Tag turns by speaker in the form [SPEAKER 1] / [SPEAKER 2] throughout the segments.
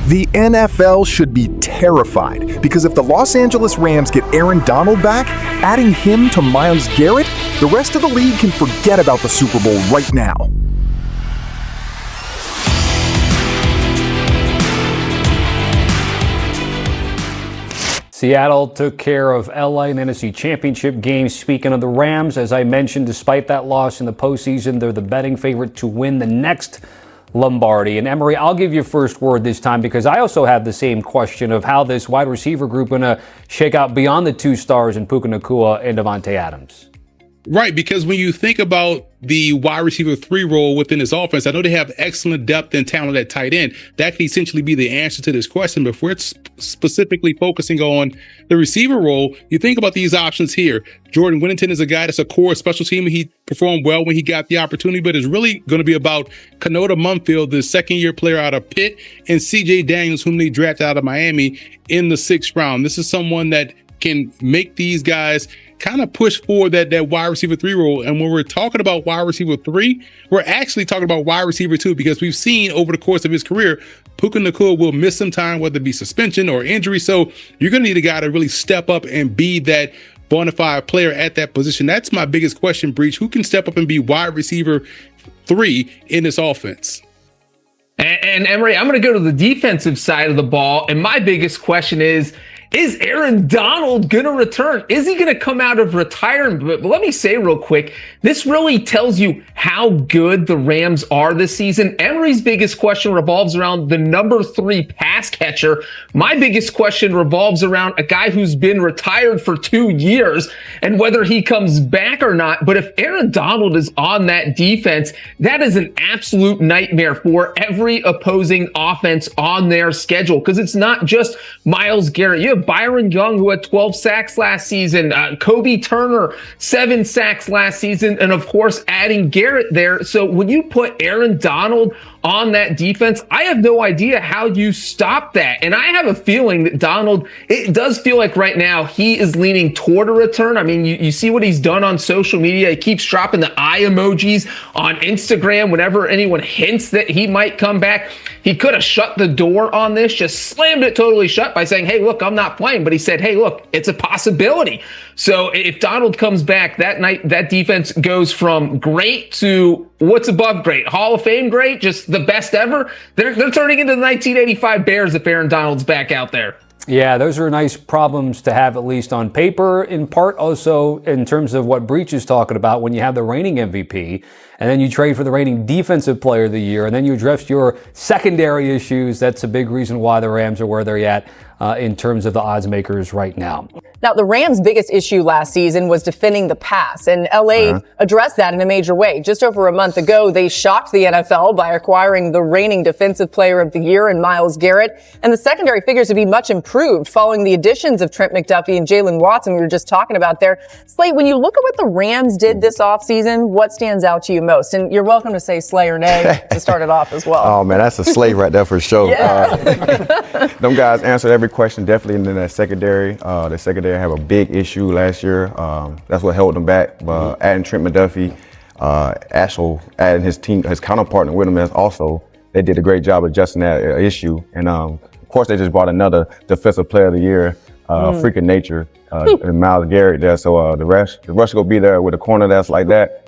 [SPEAKER 1] The NFL should be terrified because if the Los Angeles Rams get Aaron Donald back, adding him to Myles Garrett, the rest of the league can forget about the Super Bowl right now.
[SPEAKER 2] Seattle took care of LA in the NFC Championship game. Speaking of the Rams, as I mentioned, despite that loss in the postseason, they're the betting favorite to win the next Lombardi. And Emery, I'll give you first word this time because I also have the same question of how this wide receiver group going to shake out beyond the two stars in Puka Nacua and Devontae Adams.
[SPEAKER 3] Right, because when you think about the wide receiver 3 role within this offense, I know they have excellent depth and talent at tight end. That could essentially be the answer to this question. But if we're specifically focusing on the receiver role, you think about these options here. Jordan Whittington is a guy that's a core special team. He performed well when he got the opportunity, but it's really going to be about Kanota Mumfield, the second-year player out of Pitt, and C.J. Daniels, whom they drafted out of Miami in the 6th round. This is someone that can make these guys kind of push forward that wide receiver 3 role. And when we're talking about wide receiver 3, we're actually talking about wide receiver 2 because we've seen over the course of his career, Puka Nacua will miss some time, whether it be suspension or injury. So you're going to need a guy to really step up and be that bona fide player at that position. That's my biggest question, Breach. Who can step up and be wide receiver 3 in this offense?
[SPEAKER 4] And Emery, I'm going to go to the defensive side of the ball. And my biggest question is Aaron Donald going to return? Is he going to come out of retirement? But let me say real quick, this really tells you how good the Rams are this season. Emery's biggest question revolves around the number 3 pass catcher. My biggest question revolves around a guy who's been retired for 2 years and whether he comes back or not. But if Aaron Donald is on that defense, that is an absolute nightmare for every opposing offense on their schedule because it's not just Myles Garrett. You have Byron Young, who had 12 sacks last season, Kobe Turner, 7 sacks last season, and of course, adding Garrett there. So when you put Aaron Donald on that defense, I have no idea how you stop that. And I have a feeling that Donald, it does feel like right now he is leaning toward a return. I mean, you see what he's done on social media. He keeps dropping the eye emojis on Instagram whenever anyone hints that he might come back. He could have shut the door on this, just slammed it totally shut by saying, hey, look, I'm not playing. But he said, hey, look, it's a possibility. So if Donald comes back that night, that defense goes from great to what's above great? Hall of Fame great? Just the best ever? They're turning into the 1985 Bears if Aaron Donald's back out there.
[SPEAKER 2] Yeah, those are nice problems to have, at least on paper, in part also in terms of what Breach is talking about when you have the reigning MVP and then you trade for the reigning defensive player of the year and then you address your secondary issues. That's a big reason why the Rams are where they're at in terms of the odds makers right now.
[SPEAKER 5] Now, the Rams' biggest issue last season was defending the pass, and LA addressed that in a major way. Just over a month ago, they shocked the NFL by acquiring the reigning defensive player of the year in Myles Garrett, and the secondary figures to be much improved following the additions of Trent McDuffie and Jalen Watson we were just talking about there. Slate, when you look at what the Rams did this offseason, what stands out to you most? And you're welcome to say slay or nay to start it off as well.
[SPEAKER 6] Oh, man, that's a slay right there for sure.
[SPEAKER 5] Yeah.
[SPEAKER 6] Them guys answered every question, definitely in that secondary. The secondary have a big issue last year. That's what held them back. But adding Trent McDuffie, Ashel, adding his counterpart with him as also, they did a great job adjusting that issue. And of course, they just brought another defensive player of the year, freak of nature, Myles Garrett there. So the rush will be there with a corner that's like that.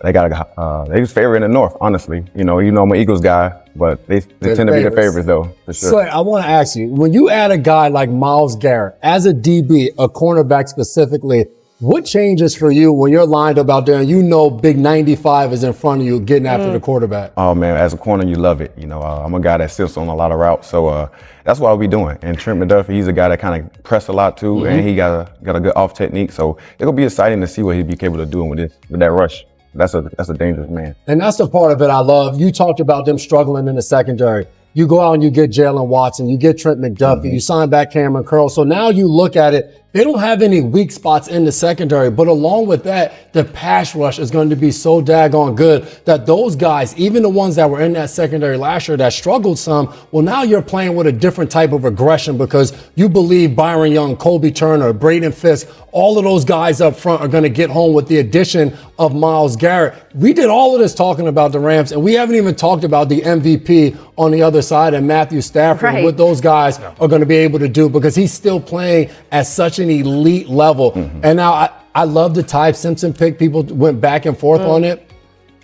[SPEAKER 6] They just favor in the North, honestly. You know, I'm an Eagles guy, but they tend to be the favorites, though, for sure.
[SPEAKER 7] So I want to ask you, when you add a guy like Myles Garrett, as a DB, a cornerback specifically, what changes for you when you're lined up out there and you know big 95 is in front of you getting after the quarterback?
[SPEAKER 6] Oh, man, as a corner, you love it. You know, I'm a guy that sits on a lot of routes, so that's what I'll be doing. And Trent McDuffie, he's a guy that kind of press a lot, too, and he got a good off technique. So it'll be exciting to see what he'd be capable of doing with that rush. That's a dangerous man.
[SPEAKER 7] And that's the part of it I love. You talked about them struggling in the secondary. You go out and you get Jalen Watson, you get Trent McDuffie, you sign back Cameron Curl. So now you look at it, They don't have any weak spots in the secondary, but along with that, the pass rush is going to be so daggone good that those guys, even the ones that were in that secondary last year that struggled some, well, now you're playing with a different type of aggression because you believe Byron Young, Kobe Turner, Braden Fisk, all of those guys up front are going to get home with the addition of Myles Garrett. We did all of this talking about the Rams, and we haven't even talked about the MVP on the other side and Matthew Stafford and what those guys are going to be able to do because he's still playing at such an elite level. And now I love the Ty Simpson pick. People went back and forth on it.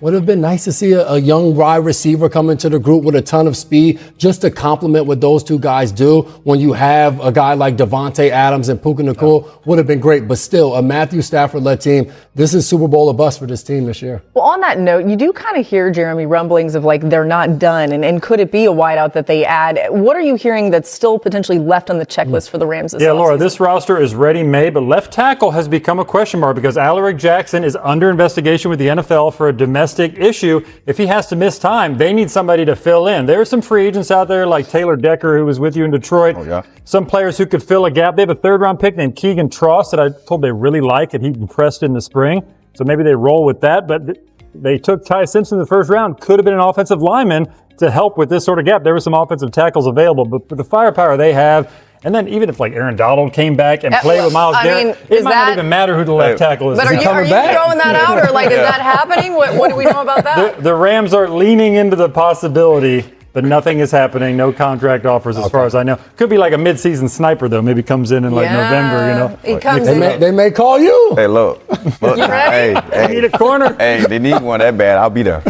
[SPEAKER 7] Would have been nice to see a young wide receiver come into the group with a ton of speed just to complement what those two guys do. When you have a guy like Devontae Adams and Puka Nacua, would have been great. But still, a Matthew Stafford-led team, this is Super Bowl or bust for this team this year.
[SPEAKER 5] Well, on that note, you do kind of hear, Jeremy, rumblings of like they're not done. And could it be a wideout that they add? What are you hearing that's still potentially left on the checklist for the Rams this
[SPEAKER 8] Laura,
[SPEAKER 5] offseason?
[SPEAKER 8] this roster is ready-made, but left tackle has become a question mark because Alaric Jackson is under investigation with the NFL for a domestic issue. If he has to miss time, they need somebody to fill in. There are some free agents out there like Taylor Decker, who was with you in Detroit. Some players who could fill a gap. They have a third-round pick named Keegan Tross that I told they really like, and he impressed in the spring. So maybe they roll with that. But they took Ty Simpson in the first round. Could have been an offensive lineman to help with this sort of gap. There were some offensive tackles available, but with the firepower they have, and then even if like Aaron Donald came back and played with Myles Garrett, it might not even matter who the left tackle is.
[SPEAKER 5] But are you throwing that out, or like is that happening? What do we know about that?
[SPEAKER 8] The Rams are leaning into the possibility, but nothing is happening. No contract offers as far as I know. Could be like a mid-season sniper though. Maybe comes in like November. You know,
[SPEAKER 5] he comes in.
[SPEAKER 7] They may call you.
[SPEAKER 6] Hey, look.
[SPEAKER 5] You ready?
[SPEAKER 6] Hey,
[SPEAKER 8] need a corner.
[SPEAKER 6] Hey, they need one that bad. I'll be there.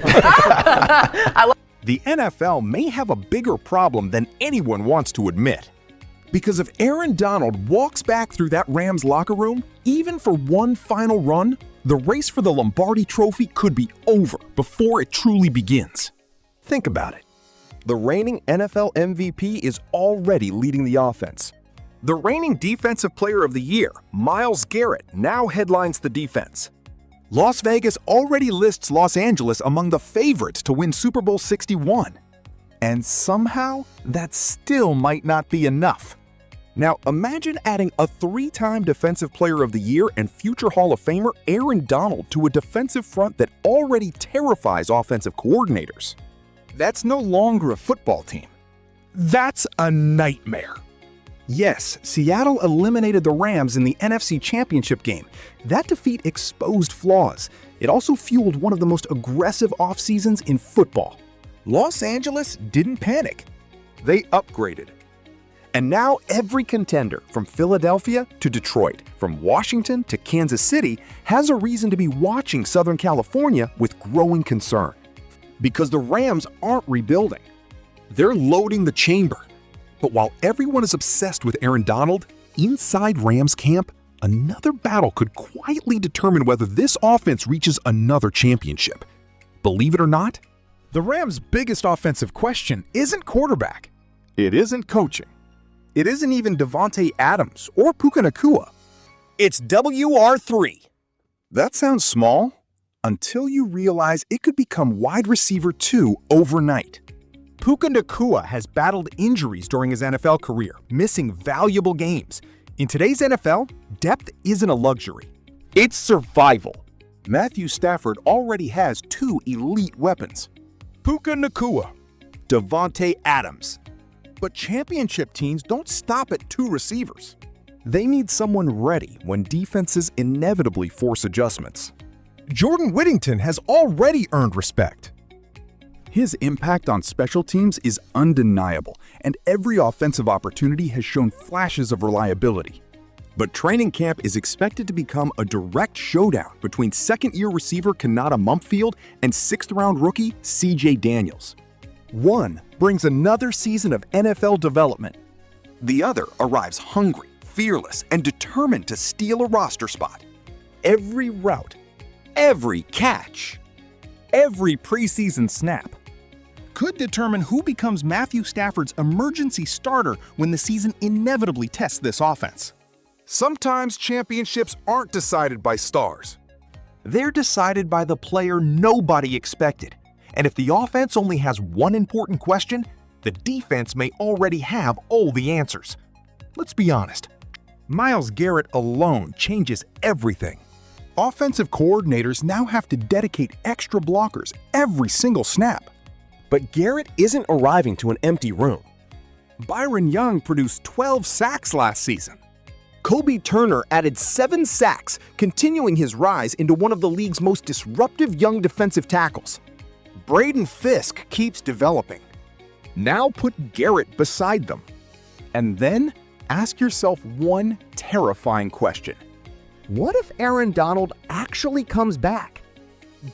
[SPEAKER 1] The NFL may have a bigger problem than anyone wants to admit. Because if Aaron Donald walks back through that Rams locker room, even for one final run, the race for the Lombardi Trophy could be over before it truly begins. Think about it. The reigning NFL MVP is already leading the offense. The reigning Defensive Player of the Year, Myles Garrett, now headlines the defense. Las Vegas already lists Los Angeles among the favorites to win Super Bowl 61. And somehow, that still might not be enough. Now, imagine adding a 3-time Defensive Player of the Year and future Hall of Famer Aaron Donald to a defensive front that already terrifies offensive coordinators. That's no longer a football team. That's a nightmare. Yes, Seattle eliminated the Rams in the NFC Championship game. That defeat exposed flaws. It also fueled one of the most aggressive off seasons in football. Los Angeles didn't panic. They upgraded. And now every contender, from Philadelphia to Detroit, from Washington to Kansas City, has a reason to be watching Southern California with growing concern. Because the Rams aren't rebuilding. They're loading the chamber. But while everyone is obsessed with Aaron Donald, inside Rams camp, another battle could quietly determine whether this offense reaches another championship. Believe it or not, the Rams' biggest offensive question isn't quarterback. It isn't coaching. It isn't even Devontae Adams or Puka Nacua. It's WR3. That sounds small until you realize it could become wide receiver 2 overnight. Puka Nacua has battled injuries during his NFL career, missing valuable games. In today's NFL, depth isn't a luxury. It's survival. Matthew Stafford already has 2 elite weapons. Puka Nacua, Devontae Adams. But championship teams don't stop at 2 receivers. They need someone ready when defenses inevitably force adjustments. Jordan Whittington has already earned respect. His impact on special teams is undeniable, and every offensive opportunity has shown flashes of reliability. But training camp is expected to become a direct showdown between second-year receiver Kanata Mumpfield and 6th-round rookie C.J. Daniels. One brings another season of NFL development. The other arrives hungry, fearless, and determined to steal a roster spot. Every route, every catch, every preseason snap could determine who becomes Matthew Stafford's emergency starter when the season inevitably tests this offense. Sometimes championships aren't decided by stars. They're decided by the player nobody expected. And if the offense only has one important question, the defense may already have all the answers. Let's be honest. Myles Garrett alone changes everything. Offensive coordinators now have to dedicate extra blockers every single snap.
[SPEAKER 9] But Garrett isn't arriving to an empty room.
[SPEAKER 1] Byron Young produced 12 sacks last season.
[SPEAKER 9] Kobe Turner added 7 sacks, continuing his rise into one of the league's most disruptive young defensive tackles.
[SPEAKER 1] Braden Fisk keeps developing. Now put Garrett beside them. And then ask yourself one terrifying question.
[SPEAKER 9] What if Aaron Donald actually comes back?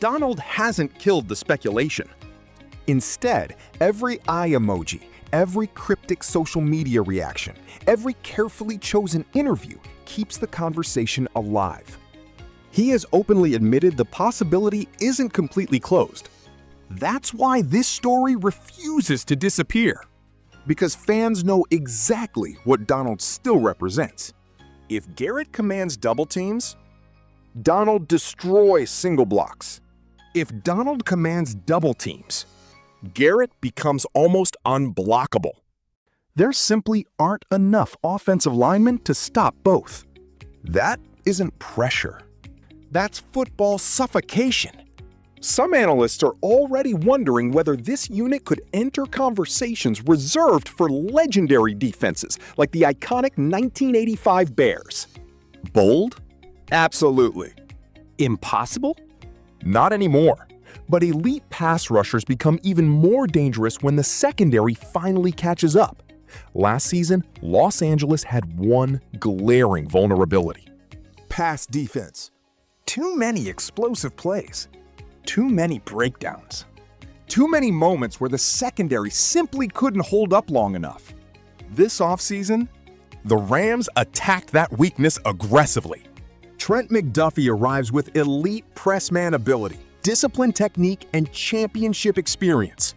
[SPEAKER 1] Donald hasn't killed the speculation. Instead, every eye emoji, every cryptic social media reaction, every carefully chosen interview keeps the conversation alive. He has openly admitted the possibility isn't completely closed. That's why this story refuses to disappear. Because fans know exactly what Donald still represents. If Garrett commands double teams, Donald destroys single blocks. If Donald commands double teams, Garrett becomes almost unblockable. There simply aren't enough offensive linemen to stop both. That isn't pressure. That's football suffocation. Some analysts are already wondering whether this unit could enter conversations reserved for legendary defenses like the iconic 1985 Bears. Bold? Absolutely.
[SPEAKER 9] Impossible?
[SPEAKER 1] Not anymore. But elite pass rushers become even more dangerous when the secondary finally catches up. Last season, Los Angeles had one glaring vulnerability. Pass defense. Too many explosive plays. Too many breakdowns. Too many moments where the secondary simply couldn't hold up long enough. This offseason, the Rams attacked that weakness aggressively. Trent McDuffie arrives with elite press man ability, disciplined technique, and championship experience.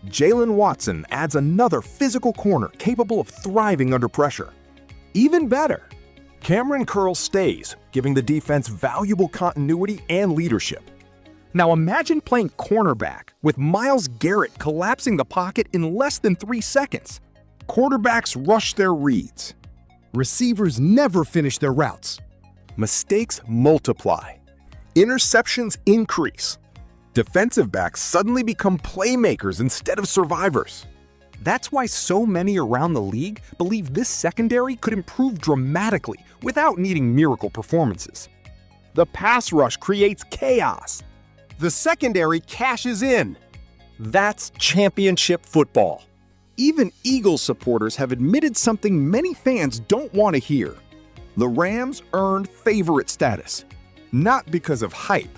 [SPEAKER 1] Jalen Watson adds another physical corner capable of thriving under pressure. Even better, Cameron Curl stays, giving the defense valuable continuity and leadership. Now imagine playing cornerback with Myles Garrett collapsing the pocket in less than 3 seconds. Quarterbacks rush their reads. Receivers never finish their routes. Mistakes multiply. Interceptions increase. Defensive backs suddenly become playmakers instead of survivors. That's why so many around the league believe this secondary could improve dramatically without needing miracle performances. The pass rush creates chaos. The secondary cashes in. That's championship football. Even Eagles supporters have admitted something many fans don't want to hear. The Rams earned favorite status. Not because of hype,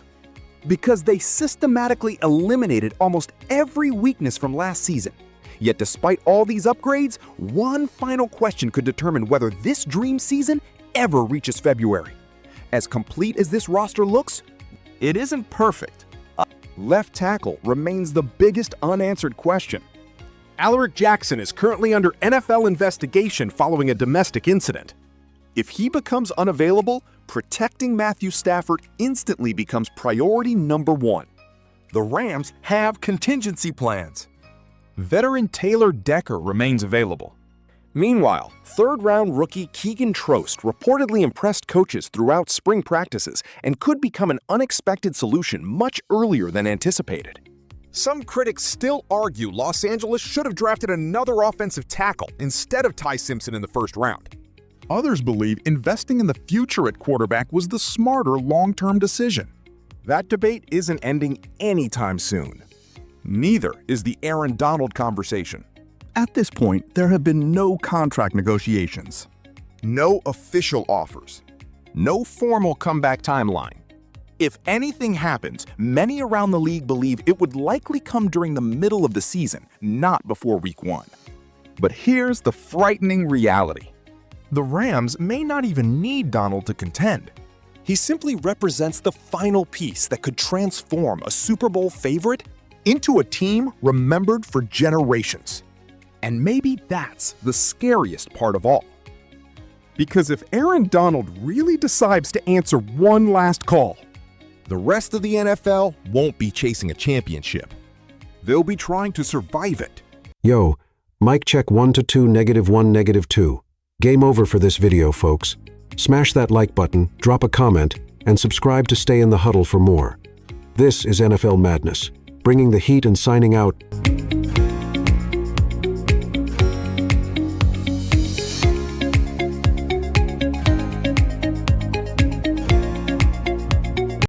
[SPEAKER 1] because they systematically eliminated almost every weakness from last season. Yet despite all these upgrades, one final question could determine whether this dream season ever reaches February. As complete as this roster looks, it isn't perfect. Left tackle remains the biggest unanswered question. Alaric Jackson is currently under NFL investigation following a domestic incident. If he becomes unavailable, protecting Matthew Stafford instantly becomes priority number 1. The Rams have contingency plans. Veteran Taylor Decker remains available. Meanwhile, third-round rookie Keegan Trost reportedly impressed coaches throughout spring practices and could become an unexpected solution much earlier than anticipated. Some critics still argue Los Angeles should have drafted another offensive tackle instead of Ty Simpson in the first round. Others believe investing in the future at quarterback was the smarter long-term decision. That debate isn't ending anytime soon. Neither is the Aaron Donald conversation. At this point, there have been no contract negotiations, no official offers, no formal comeback timeline. If anything happens, many around the league believe it would likely come during the middle of the season, not before week 1. But here's the frightening reality. The Rams may not even need Donald to contend. He simply represents the final piece that could transform a Super Bowl favorite into a team remembered for generations. And maybe that's the scariest part of all. Because if Aaron Donald really decides to answer one last call, the rest of the NFL won't be chasing a championship. They'll be trying to survive it.
[SPEAKER 10] Yo, mic check 1 to 2, -1, -2. Game over for this video, folks. Smash that like button, drop a comment, and subscribe to stay in the huddle for more. This is NFL Madness, bringing the heat and signing out.